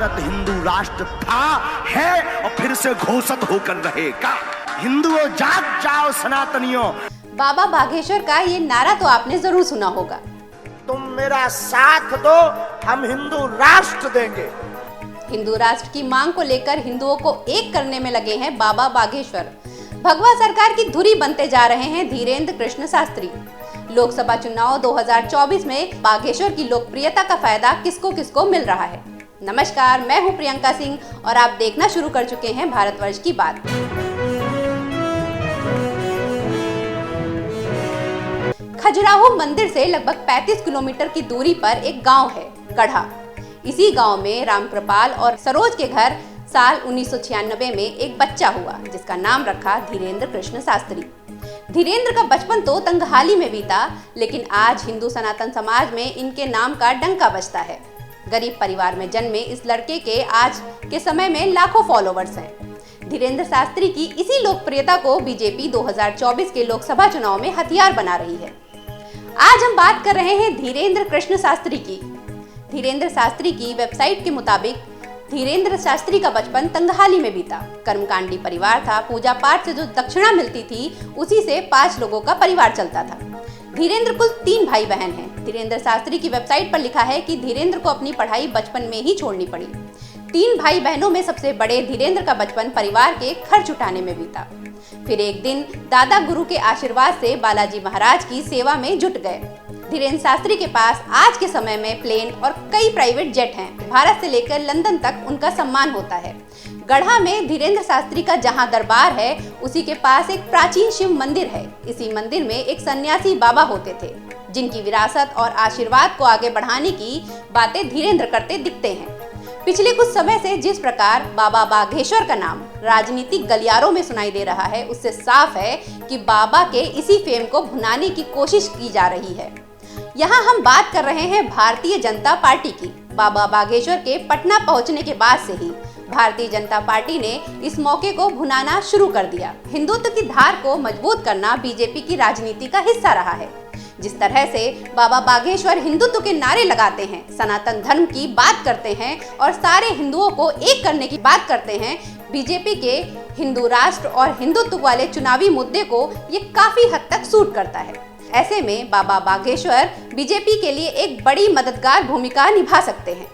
भारत हिंदू राष्ट्र था, है और फिर से घोषित होकर रहेगा। हिंदुओं जाग जाओ सनातनियों। बाबा बागेश्वर का ये नारा तो आपने जरूर सुना होगा, तुम मेरा साथ दो, हम हिंदू राष्ट्र देंगे। हिंदू राष्ट्र की मांग को लेकर हिंदुओं को एक करने में लगे हैं बाबा बागेश्वर। भगवा सरकार की धुरी बनते जा रहे हैं धीरेंद्र कृष्ण शास्त्री। लोकसभा चुनाव 2024 में बागेश्वर की लोकप्रियता का फायदा किसको किसको मिल रहा है। नमस्कार, मैं हूं प्रियंका सिंह और आप देखना शुरू कर चुके हैं भारतवर्ष की बात। खजुराहो मंदिर से लगभग 35 किलोमीटर की दूरी पर एक गांव है, गढ़ा। इसी गांव में रामकृपाल और सरोज के घर साल 1996 में एक बच्चा हुआ जिसका नाम रखा धीरेंद्र कृष्ण शास्त्री। धीरेंद्र का बचपन तो तंगहाली में बीता, लेकिन आज हिंदू सनातन समाज में इनके नाम का डंका बजता है। गरीब परिवार में जन्मे इस लड़के के आज के समय में लाखों फॉलोवर्स हैं। धीरेंद्र शास्त्री की इसी लोकप्रियता को बीजेपी 2024 के लोकसभा चुनाव में हथियार बना रही है। आज हम बात कर रहे हैं धीरेंद्र कृष्ण शास्त्री की। धीरेंद्र शास्त्री की वेबसाइट के मुताबिक धीरेंद्र शास्त्री का बचपन तंगहाली में बीता। कर्मकांडी परिवार था। पूजा पाठ से जो दक्षिणा मिलती थी उसी से 5 लोगों का परिवार चलता था। धीरेंद्र कुल 3 भाई बहन हैं। धीरेंद्र शास्त्री की वेबसाइट पर लिखा है कि धीरेंद्र को अपनी पढ़ाई बचपन में ही छोड़नी पड़ी। 3 भाई बहनों में सबसे बड़े धीरेंद्र का बचपन परिवार के खर्च उठाने में बीता। फिर एक दिन दादा गुरु के आशीर्वाद से बालाजी महाराज की सेवा में जुट गए। धीरेंद्र शास्त्री के पास आज के समय में प्लेन और कई प्राइवेट जेट हैं। भारत से लेकर लंदन तक उनका सम्मान होता है। गढ़ा में धीरेंद्र शास्त्री का जहां दरबार है, उसी के पास एक प्राचीन शिव मंदिर है। इसी मंदिर में एक सन्यासी बाबा होते थे जिनकी विरासत और आशीर्वाद को आगे बढ़ाने की बातें धीरेंद्र करते दिखते हैं। पिछले कुछ समय से जिस प्रकार बाबा बागेश्वर का नाम राजनीतिक गलियारों में सुनाई दे रहा है, उससे साफ है कि बाबा के इसी फेम को भुनाने की कोशिश की जा रही है। यहाँ हम बात कर रहे हैं भारतीय जनता पार्टी की। बाबा बागेश्वर के पटना पहुंचने के बाद से ही भारतीय जनता पार्टी ने इस मौके को भुनाना शुरू कर दिया। हिंदुत्व की धार को मजबूत करना बीजेपी की राजनीति का हिस्सा रहा है। जिस तरह से बाबा बागेश्वर हिंदुत्व के नारे लगाते हैं, सनातन धर्म की बात करते हैं और सारे हिंदुओं को एक करने की बात करते हैं, बीजेपी के हिंदू राष्ट्र और हिंदुत्व वाले चुनावी मुद्दे को ये काफी हद तक सूट करता है। ऐसे में बाबा बागेश्वर बीजेपी के लिए एक बड़ी मददगार भूमिका निभा सकते हैं।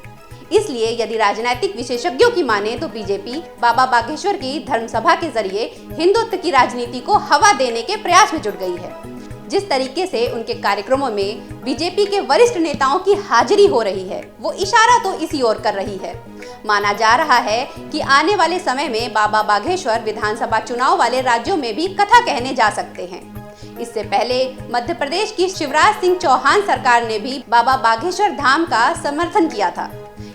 इसलिए यदि राजनीतिक विशेषज्ञों की माने तो बीजेपी बाबा बागेश्वर की धर्मसभा के जरिए हिंदुत्व की राजनीति को हवा देने के प्रयास में जुट गई है। जिस तरीके से उनके कार्यक्रमों में बीजेपी के वरिष्ठ नेताओं की हाजिरी हो रही है, वो इशारा तो इसी ओर कर रही है। माना जा रहा है कि आने वाले समय में बाबा बागेश्वर विधानसभा चुनाव वाले राज्यों में भी कथा कहने जा सकते हैं। इससे पहले मध्य प्रदेश की शिवराज सिंह चौहान सरकार ने भी बाबा बागेश्वर धाम का समर्थन किया था।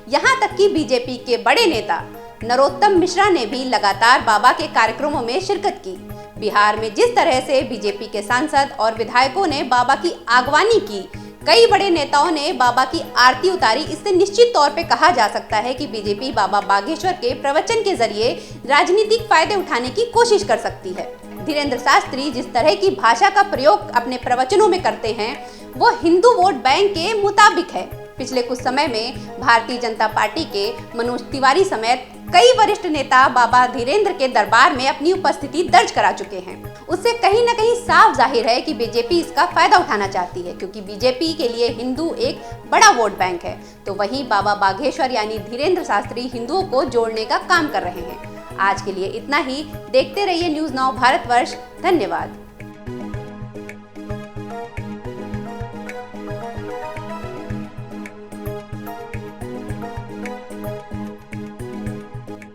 यहाँ तक कि बीजेपी के बड़े नेता नरोत्तम मिश्रा ने भी लगातार बाबा के कार्यक्रमों में शिरकत की। बिहार में जिस तरह से बीजेपी के सांसद और विधायकों ने बाबा की आगवानी की, कई बड़े नेताओं ने बाबा की आरती उतारी, इससे निश्चित तौर पे कहा जा सकता है कि बीजेपी बाबा बागेश्वर के प्रवचन के जरिए राजनीतिक फायदे उठाने की कोशिश कर सकती है। धीरेंद्र शास्त्री जिस तरह की भाषा का प्रयोग अपने प्रवचनों में करते हैं, वो हिंदू वोट बैंक के मुताबिक है। पिछले कुछ समय में भारतीय जनता पार्टी के मनोज तिवारी समेत कई वरिष्ठ नेता बाबा धीरेंद्र के दरबार में अपनी उपस्थिति दर्ज करा चुके हैं। उससे कहीं न कहीं साफ जाहिर है कि बीजेपी इसका फायदा उठाना चाहती है, क्योंकि बीजेपी के लिए हिंदू एक बड़ा वोट बैंक है। तो वहीं बाबा बागेश्वर यानी धीरेंद्र शास्त्री हिंदुओं को जोड़ने का काम कर रहे हैं। आज के लिए इतना ही। देखते रहिए न्यूज़ नाउ भारतवर्ष। धन्यवाद।